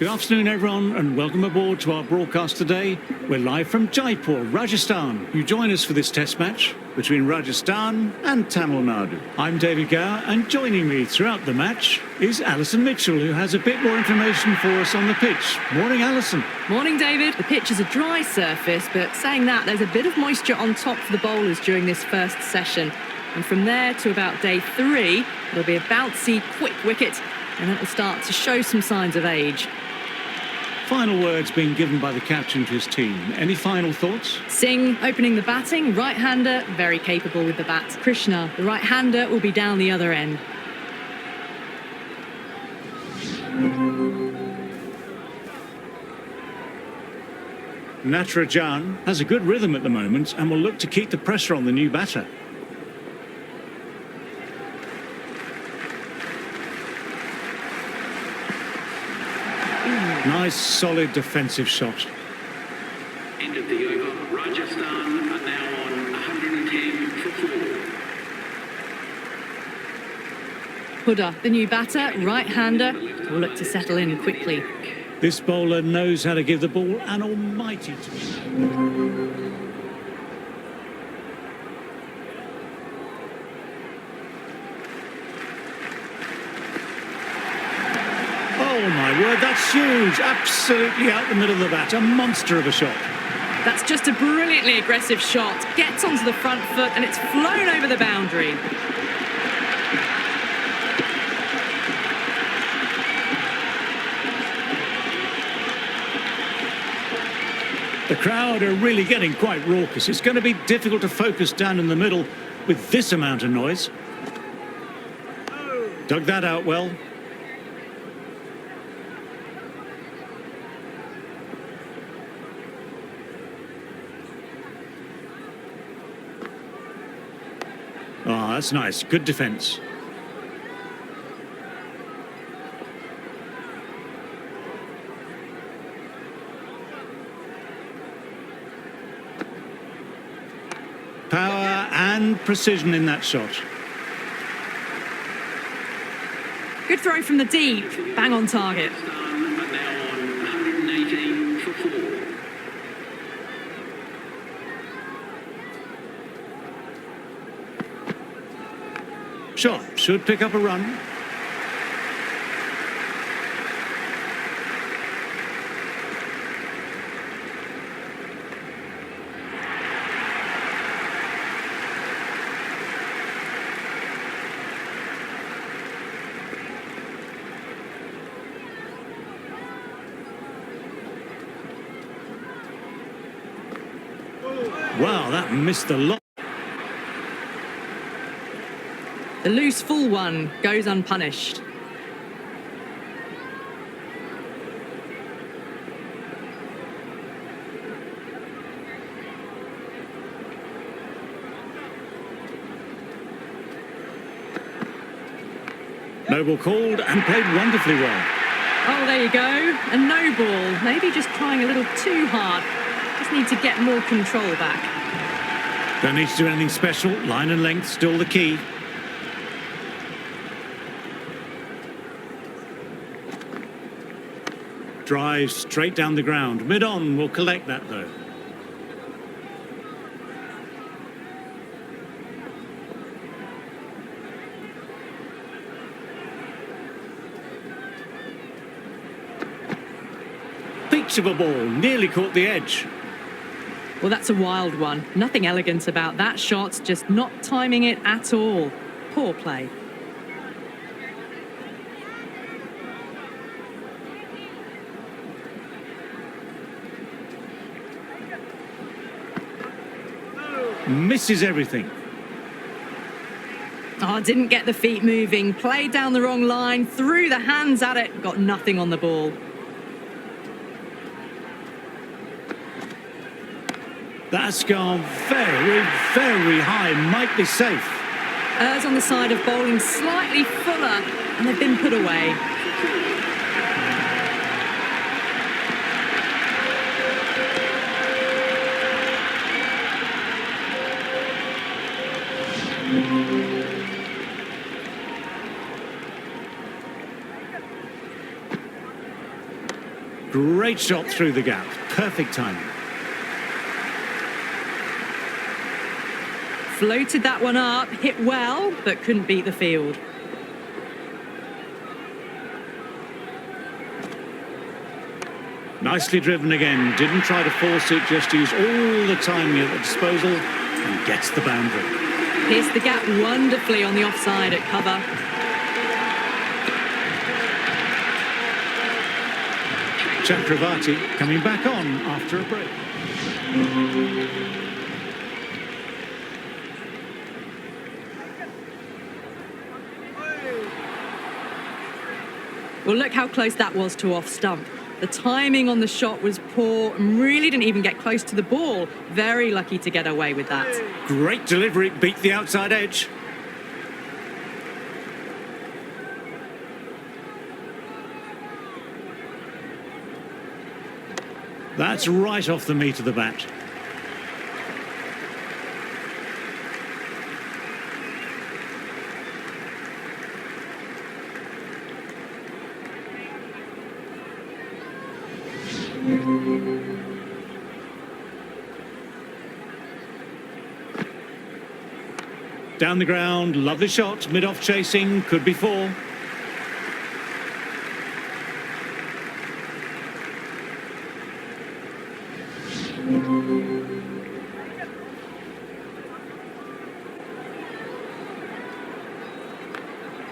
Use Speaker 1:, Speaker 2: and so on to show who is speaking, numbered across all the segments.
Speaker 1: Good afternoon, everyone, and welcome aboard to our broadcast today. We're live from Jaipur, Rajasthan. You join us for this test match between Rajasthan and Tamil Nadu. I'm David Gower, and joining me throughout the match is Alison Mitchell, who has a bit more information for us on the pitch. Morning, Alison.
Speaker 2: Morning, David. The pitch is a dry surface, but saying that, there's a bit of moisture on top for the bowlers during this first session. And from there to about day 3, it'll be a bouncy, quick wicket, and it will start to show some signs of age.
Speaker 1: Final words being given by the captain to his team. Any final thoughts?
Speaker 2: Singh opening the batting, right-hander, very capable with the bat. Krishna, the right-hander, will be down the other end.
Speaker 1: Natarajan has a good rhythm at the moment and will look to keep the pressure on the new batter. Nice, solid defensive shot.
Speaker 3: End of the over. Rajasthan are now on 110 for 4.
Speaker 2: Huda, the new batter, right-hander, will look to settle in quickly.
Speaker 1: This bowler knows how to give the ball an almighty twist. Oh my word, that's huge. Absolutely out the middle of the bat. A monster of a shot.
Speaker 2: That's just a brilliantly aggressive shot. Gets onto the front foot and it's flown over the boundary.
Speaker 1: The crowd are really getting quite raucous. It's going to be difficult to focus down in the middle with this amount of noise. Dug that out well. Oh, that's nice. Good defence. Power and precision in that shot.
Speaker 2: Good throw from the deep. Bang on target.
Speaker 3: Rajasthan are now on 118 for 4.
Speaker 1: Shot should pick up a run. Wow, that missed the lot.
Speaker 2: The loose full one goes unpunished.
Speaker 1: No ball called and played wonderfully well.
Speaker 2: Oh, there you go. A no ball. Maybe just trying a little too hard. Just need to get more control back.
Speaker 1: Don't need to do anything special. Line and length still the key. Drive straight down the ground. Mid-on will collect that though. Peach of a ball, nearly caught the edge.
Speaker 2: Well, that's a wild one. Nothing elegant about that shot, just not timing it at all. Poor play.
Speaker 1: Misses everything.
Speaker 2: Oh, didn't get the feet moving. Played down the wrong line, threw the hands at it, got nothing on the ball.
Speaker 1: That's gone very, very high. Might be safe.
Speaker 2: Errs on the side of bowling slightly fuller, and they've been put away.
Speaker 1: Great shot through the gap. Perfect timing.
Speaker 2: Floated that one up, hit well, but couldn't beat the field.
Speaker 1: Nicely driven again. Didn't try to force it, just used all the timing at the disposal and gets the boundary.
Speaker 2: Pierced the gap wonderfully on the offside at cover.
Speaker 1: Chakravarti coming back on after a break.
Speaker 2: Well, look how close that was to off stump. The timing on the shot was poor and really didn't even get close to the ball. Very lucky to get away with that.
Speaker 1: Great delivery, beat the outside edge. That's right off the meat of the bat. Down the ground, lovely shot, mid-off chasing, could be four.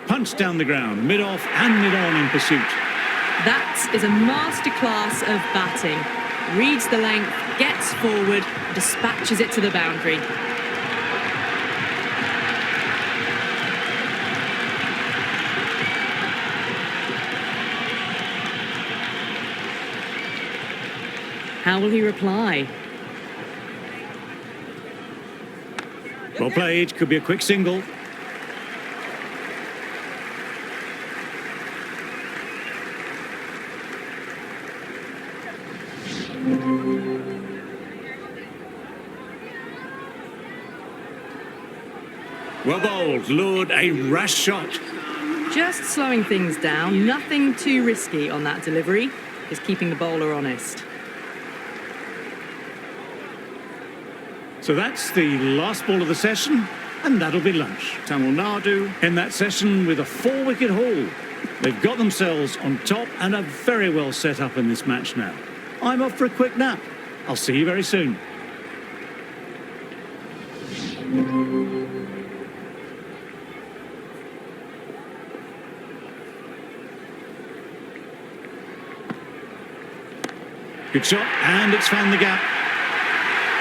Speaker 1: Punch down the ground, mid-off and mid-on in pursuit.
Speaker 2: That is a masterclass of batting. Reads the length, gets forward, dispatches it to the boundary. How will he reply?
Speaker 1: Well played, could be a quick single. Well bowled, lured, a rash shot.
Speaker 2: Just slowing things down, nothing too risky on that delivery. Just keeping the bowler honest.
Speaker 1: So that's the last ball of the session, and that'll be lunch. Tamil Nadu in that session with a 4-wicket haul. They've got themselves on top and are very well set up in this match now. I'm off for a quick nap. I'll see you very soon. Good shot, and it's found the gap.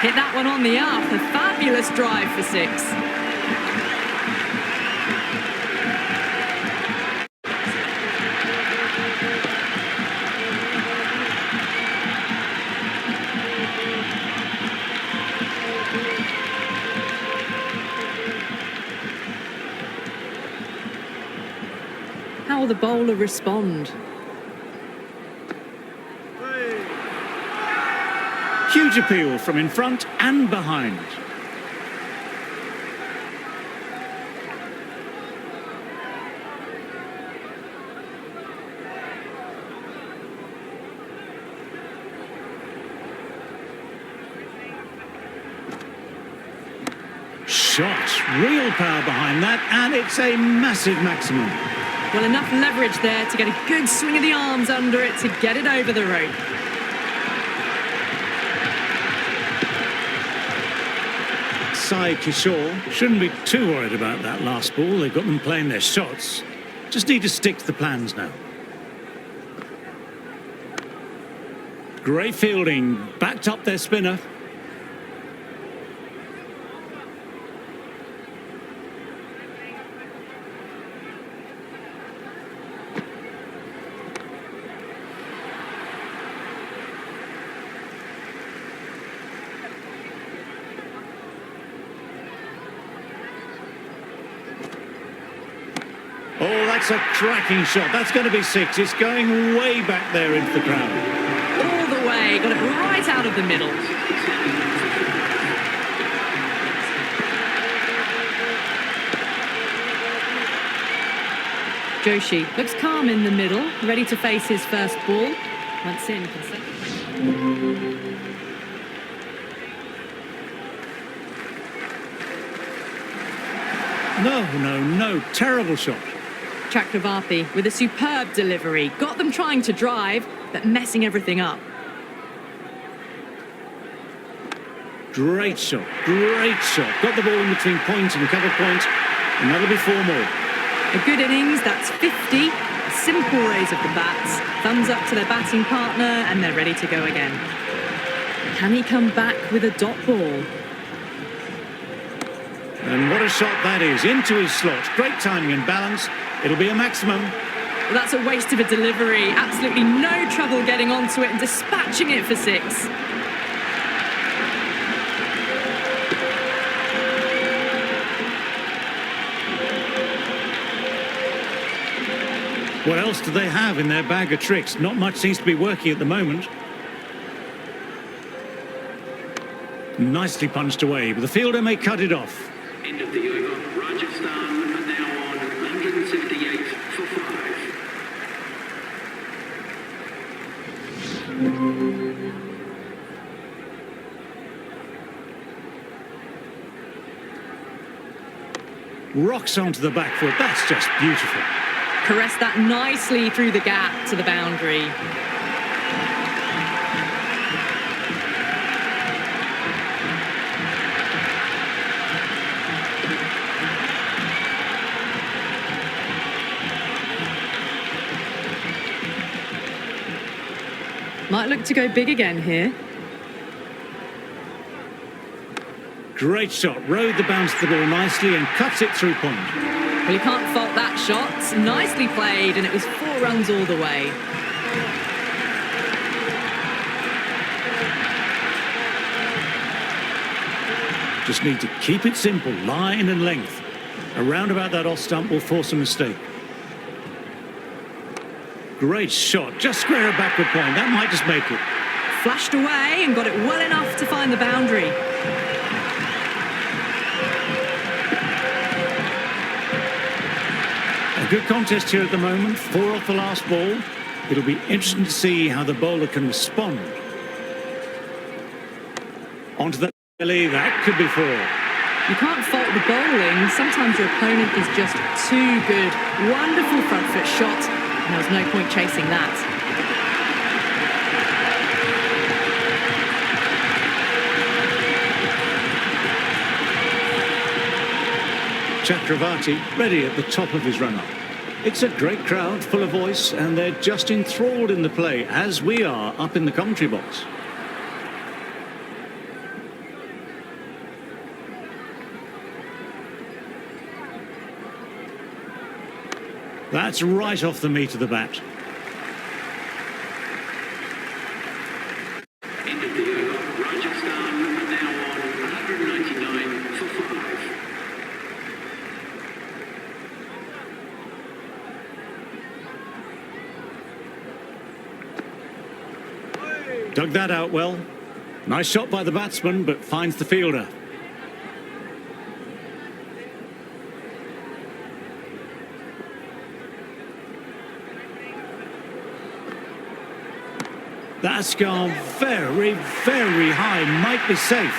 Speaker 2: Hit that one on the up. A fabulous drive for six. How will the bowler respond?
Speaker 1: Huge appeal from in front and behind. Shot, real power behind that, and it's a massive maximum.
Speaker 2: Well, enough leverage there to get a good swing of the arms under it to get it over the rope.
Speaker 1: Sai Kishore shouldn't be too worried about that last ball. They've got them playing their shots. Just need to stick to the plans now. Great fielding, backed up their spinner. Oh, that's a cracking shot. That's going to be six. It's going way back there into the crowd.
Speaker 2: All the way, got it right out of the middle. Joshi looks calm in the middle, ready to face his first ball. Once in, consecutive.
Speaker 1: No, terrible shot.
Speaker 2: Chakravarti with a superb delivery. Got them trying to drive, but messing everything up.
Speaker 1: Great shot. Got the ball in between point and cover point, and that'll be 4 more.
Speaker 2: A good innings, that's 50. A simple raise of the bats. Thumbs up to their batting partner, and they're ready to go again. Can he come back with a dot ball?
Speaker 1: And what a shot that is, into his slot. Great timing and balance. It'll be a maximum.
Speaker 2: Well, that's a waste of a delivery. Absolutely no trouble getting onto it and dispatching it for 6.
Speaker 1: What else do they have in their bag of tricks? Not much seems to be working at the moment. Nicely punched away, but the fielder may cut it off.
Speaker 3: End of the over. Rajasthan are now on 178 for 5.
Speaker 1: Rocks onto the back foot. That's just beautiful.
Speaker 2: Caressed that nicely through the gap to the boundary. Might look to go big again here.
Speaker 1: Great shot. Rode the bounce of the ball nicely and cuts it through point.
Speaker 2: Well, you can't fault that shot. Nicely played, and it was 4 runs all the way.
Speaker 1: Just need to keep it simple, line and length. Around about that off stump will force a mistake. Great shot, just square a backward point. That might just make it.
Speaker 2: Flashed away and got it well enough to find the boundary.
Speaker 1: A good contest here at the moment, 4 off the last ball. It'll be interesting to see how the bowler can respond. Onto the belly, that could be 4.
Speaker 2: You can't fault the bowling. Sometimes your opponent is just too good. Wonderful front foot shot, and there was no point chasing that.
Speaker 1: Chakravarti ready at the top of his run-up. It's a great crowd, full of voice, and they're just enthralled in the play, as we are up in the commentary box. That's right off the meat of the bat.
Speaker 3: End of the over. Rajasthan are now on 199 for 5.
Speaker 1: Dug that out well. Nice shot by the batsman, but finds the fielder. That's gone very, very high. Might be safe.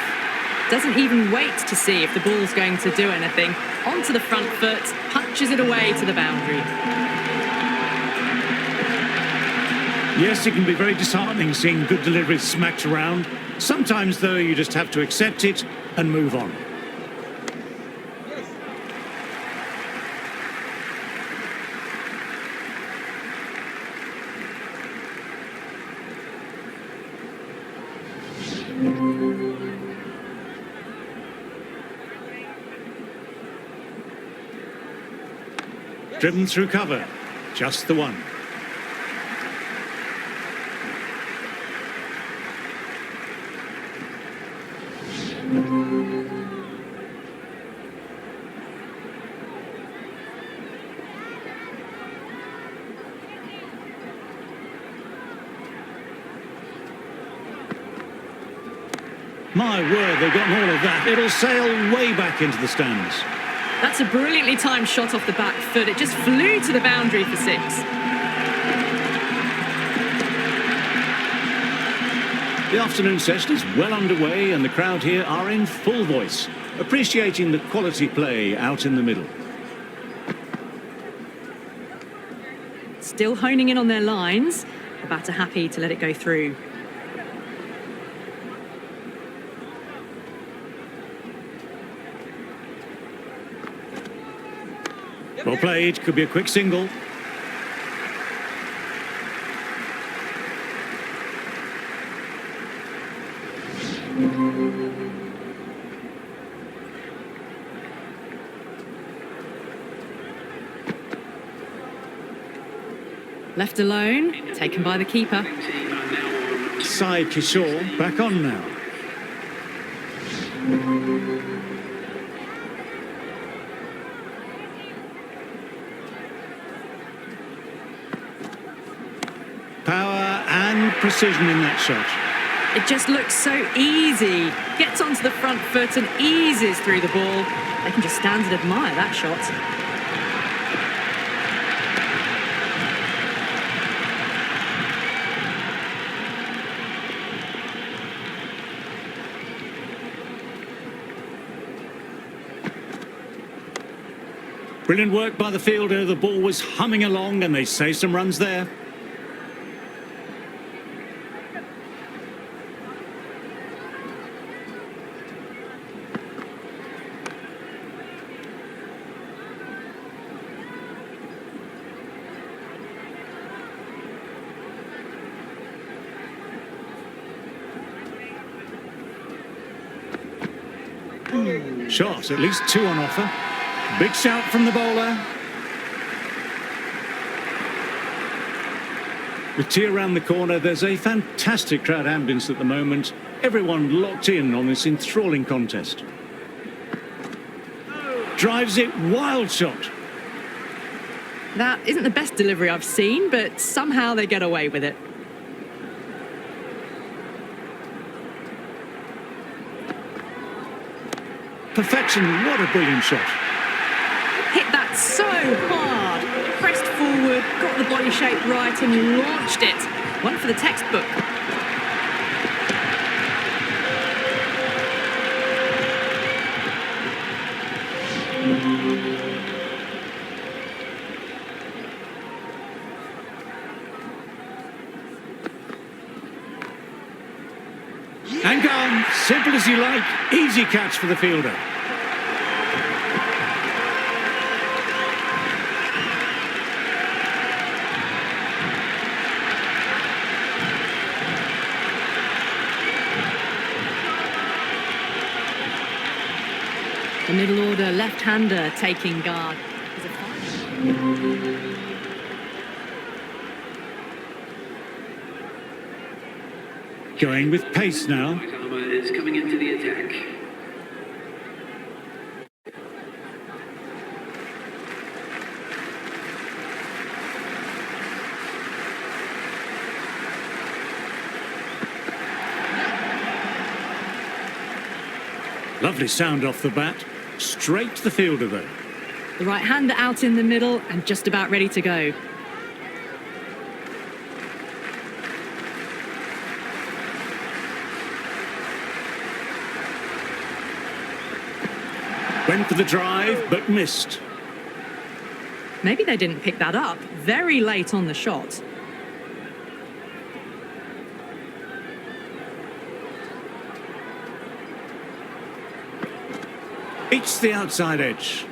Speaker 2: Doesn't even wait to see if the ball's going to do anything. Onto the front foot, punches it away to the boundary.
Speaker 1: Yes, it can be very disheartening seeing good deliveries smacked around. Sometimes, though, you just have to accept it and move on. Driven through cover. Just the one. My word, they've gotten all of that. It'll sail way back into the stands.
Speaker 2: That's a brilliantly timed shot off the back foot. It just flew to the boundary for 6.
Speaker 1: The afternoon session is well underway and the crowd here are in full voice, appreciating the quality play out in the middle.
Speaker 2: Still honing in on their lines. The batter happy to let it go through.
Speaker 1: Well played, could be a quick single.
Speaker 2: Left alone, taken by the keeper.
Speaker 1: Sai Kishore back on now. Power and precision in that shot.
Speaker 2: It just looks so easy. Gets onto the front foot and eases through the ball. They can just stand and admire that shot.
Speaker 1: Brilliant work by the fielder. The ball was humming along and they save some runs there. Shot, at least two on offer. Big shout from the bowler. With tea around the corner, there's a fantastic crowd ambience at the moment. Everyone locked in on this enthralling contest. Drives it, wild shot.
Speaker 2: That isn't the best delivery I've seen, but somehow they get away with it.
Speaker 1: Perfection, what a brilliant shot.
Speaker 2: Hit that so hard. Pressed forward, got the body shape right and launched it. One for the textbook.
Speaker 1: And gone, simple as you like, easy catch for the fielder.
Speaker 2: The middle order left-hander taking guard.
Speaker 1: Going with pace now.
Speaker 3: Is coming into the attack.
Speaker 1: Lovely sound off the bat. Straight to the fielder though.
Speaker 2: The right-hander out in the middle and just about ready to go.
Speaker 1: Went for the drive, but missed.
Speaker 2: Maybe they didn't pick that up. Very late on the shot.
Speaker 1: Beats the outside edge.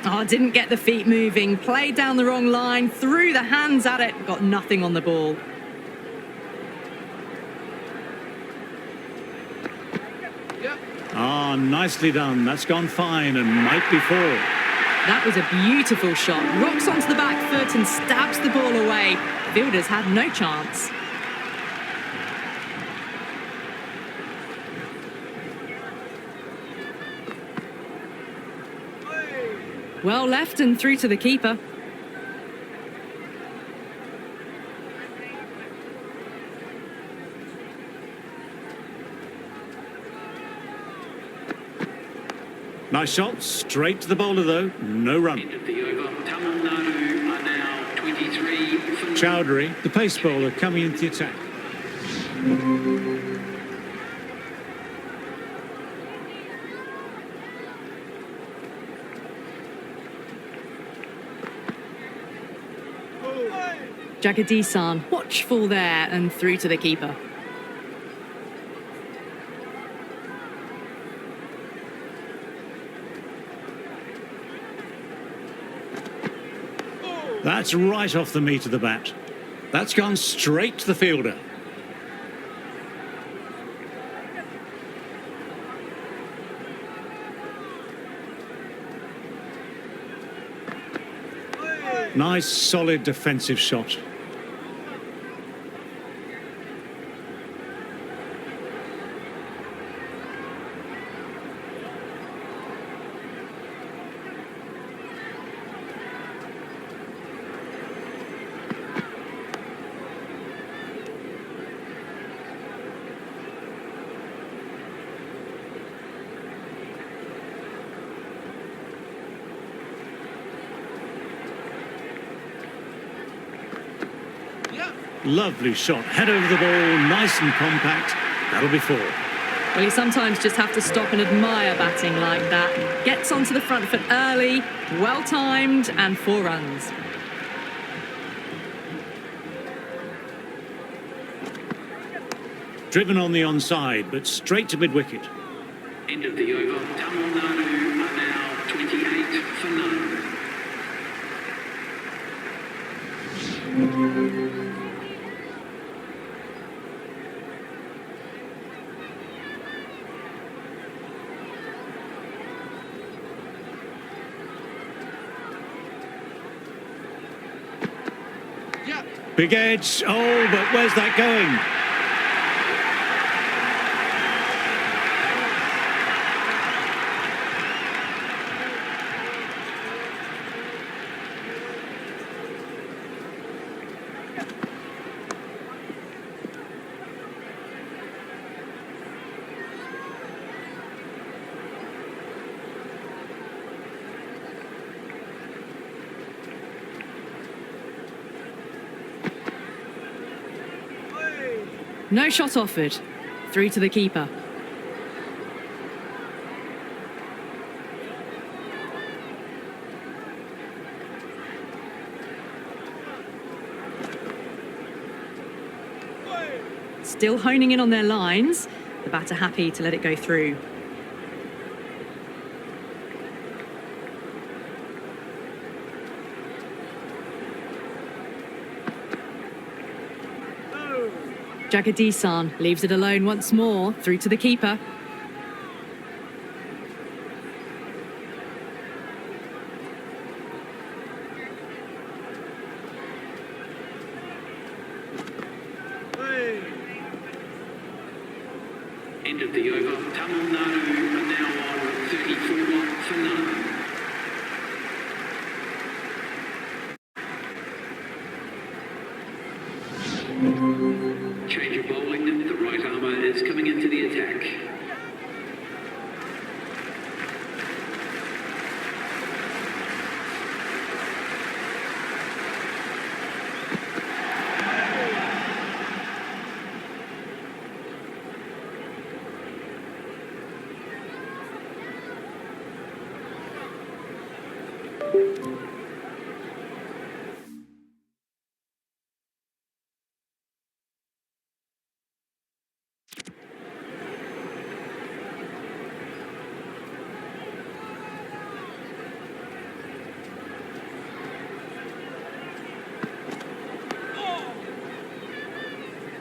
Speaker 2: Oh, didn't get the feet moving. Played down the wrong line. Threw the hands at it. Got nothing on the ball.
Speaker 1: Ah, nicely done. That's gone fine and might be four.
Speaker 2: That was a beautiful shot. Rocks onto the back foot and stabs the ball away. Fielders had no chance. Well left and through to the keeper.
Speaker 1: Nice shot, straight to the bowler though, no run.
Speaker 3: End of the over. Tamil Nadu are now 23.
Speaker 1: Chowdhury, the pace bowler, coming into the attack.
Speaker 2: Jagadisan, watchful there and through to the keeper.
Speaker 1: That's right off the meat of the bat. That's gone straight to the fielder. Nice, solid defensive shot. Lovely shot, head over the ball, nice and compact. That'll be 4.
Speaker 2: Well, you sometimes just have to stop and admire batting like that. Gets onto the front foot early, well timed, and 4 runs.
Speaker 1: Driven on the onside, but straight to mid-wicket.
Speaker 3: End of the over. Tamil Nadu are now 28 for none.
Speaker 1: Big edge. Oh, but where's that going?
Speaker 2: No shot offered. Through to the keeper. Still honing in on their lines. The batter happy to let it go through. Jagadisan leaves it alone once more, through to the keeper.
Speaker 3: End of the over. Tamil Nadu are now on 34 for none. Change of bowling. The right armour is coming into the attack.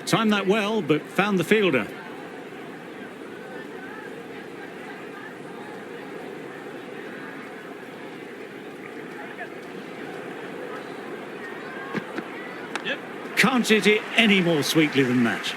Speaker 1: Timed that well, but found the fielder. Can't hit it any more sweetly than that.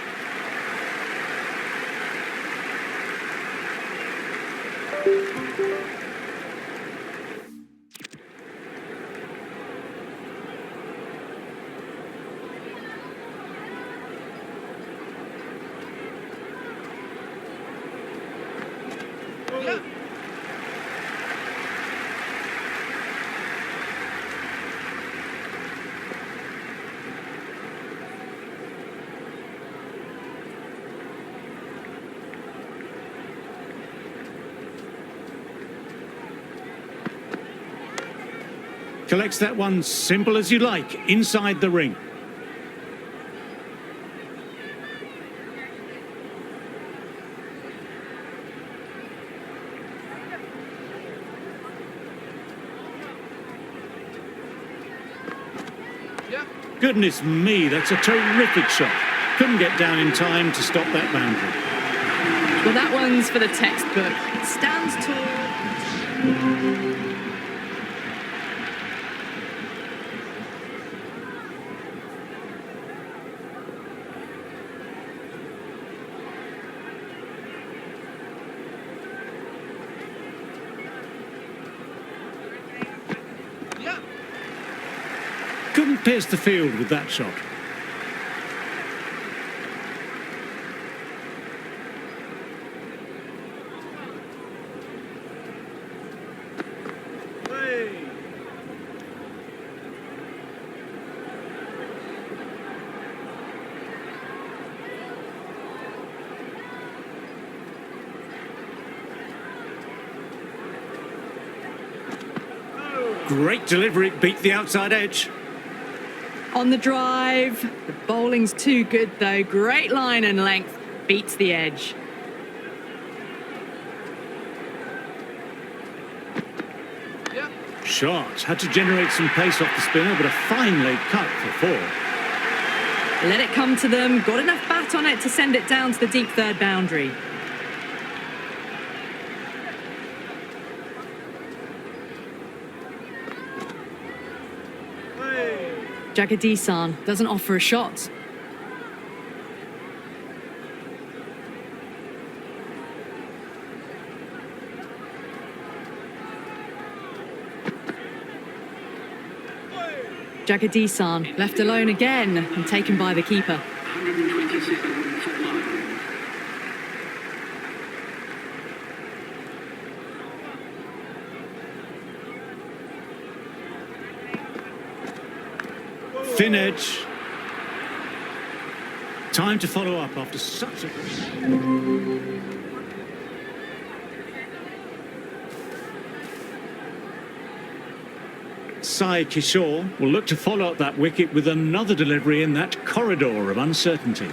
Speaker 1: Collects that one simple as you like, inside the ring. Goodness me, that's a terrific shot. Couldn't get down in time to stop that boundary.
Speaker 2: Well, that one's for the textbook. Stands tall.
Speaker 1: Couldn't pierce the field with that shot. Great delivery, beat the outside edge.
Speaker 2: On the drive. The bowling's too good, though. Great line and length. Beats the edge.
Speaker 1: Shot. Had to generate some pace off the spinner, but a fine late cut for 4.
Speaker 2: Let it come to them. Got enough bat on it to send it down to the deep third boundary. Jagadisan doesn't offer a shot. Jagadisan left alone again and taken by the keeper.
Speaker 3: 127 for 1.
Speaker 1: Thin edge. Time to follow up after such a... Sai Kishore will look to follow up that wicket with another delivery in that corridor of uncertainty.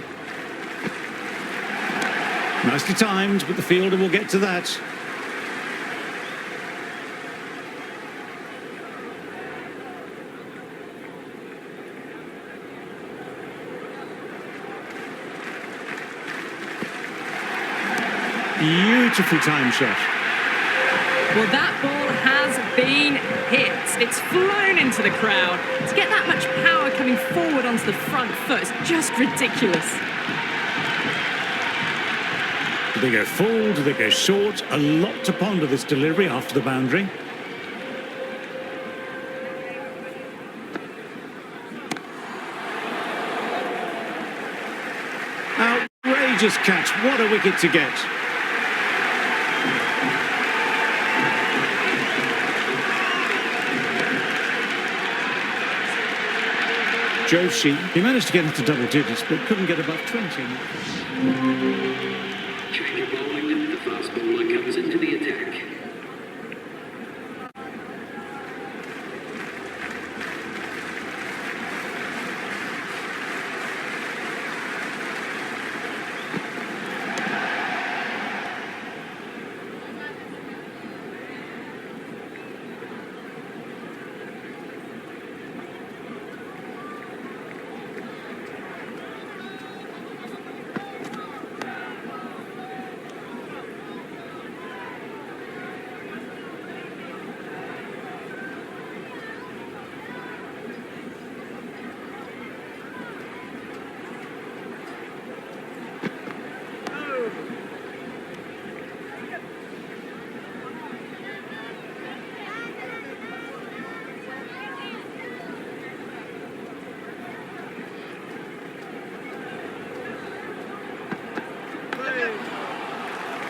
Speaker 1: Nicely timed, but the fielder will get to that. Beautiful time shot.
Speaker 2: Well, that ball has been hit. It's flown into the crowd. To get that much power coming forward onto the front foot is just ridiculous.
Speaker 1: Do they go full? Do they go short? A lot to ponder this delivery after the boundary. Outrageous catch. What a wicket to get. Joshi, he managed to get into double digits, but couldn't get above 20.
Speaker 3: Change of bowling. The fast bowler comes into the attack.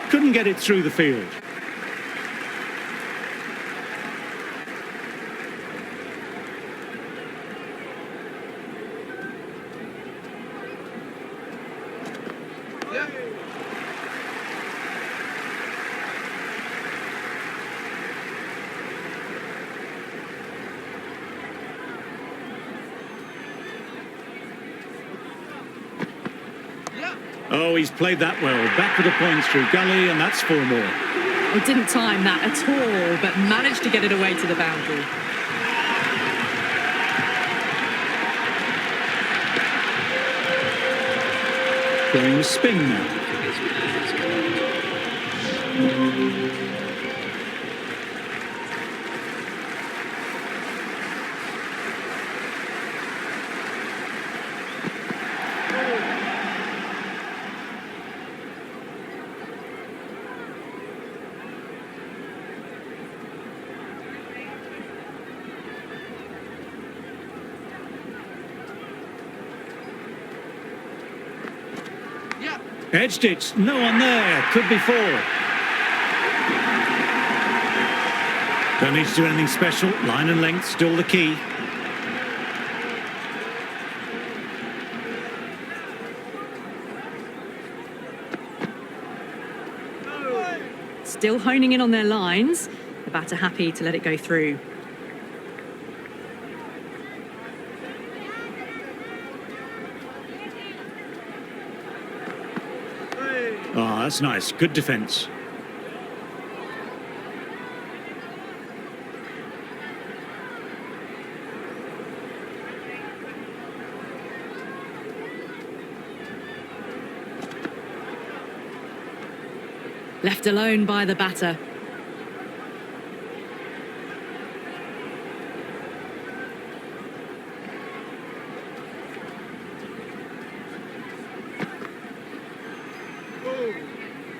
Speaker 1: Couldn't get it through the field. Oh, he's played that well. Back with the points through gully, and that's 4 more.
Speaker 2: He didn't time that at all, but managed to get it away to the boundary.
Speaker 1: Going with spin now. Edged it. No one there. Could be 4. Don't need to do anything special. Line and length still the key.
Speaker 2: Still honing in on their lines. The batter happy to let it go through.
Speaker 1: Oh, that's nice. Good defence.
Speaker 2: Left alone by the batter.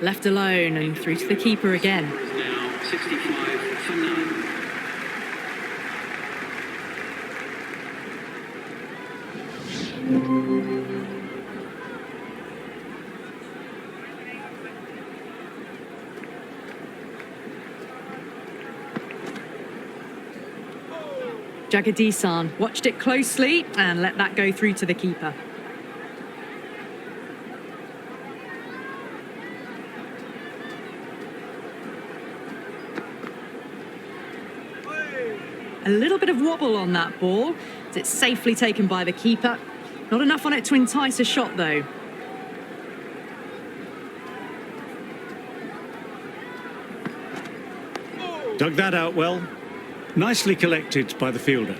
Speaker 2: Left alone and through to the keeper again.
Speaker 3: Now 65 for none.
Speaker 2: Jagadisan watched it closely and let that go through to the keeper. A little bit of wobble on that ball. It's safely taken by the keeper. Not enough on it to entice a shot, though.
Speaker 1: Dug that out well. Nicely collected by the fielder.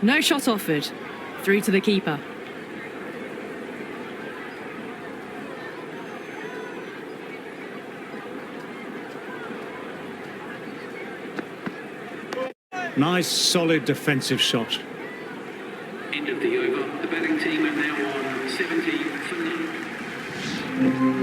Speaker 2: No shot offered. Through to the keeper.
Speaker 1: Nice, solid defensive shot.
Speaker 3: End of the over. The batting team are now on 70 for none.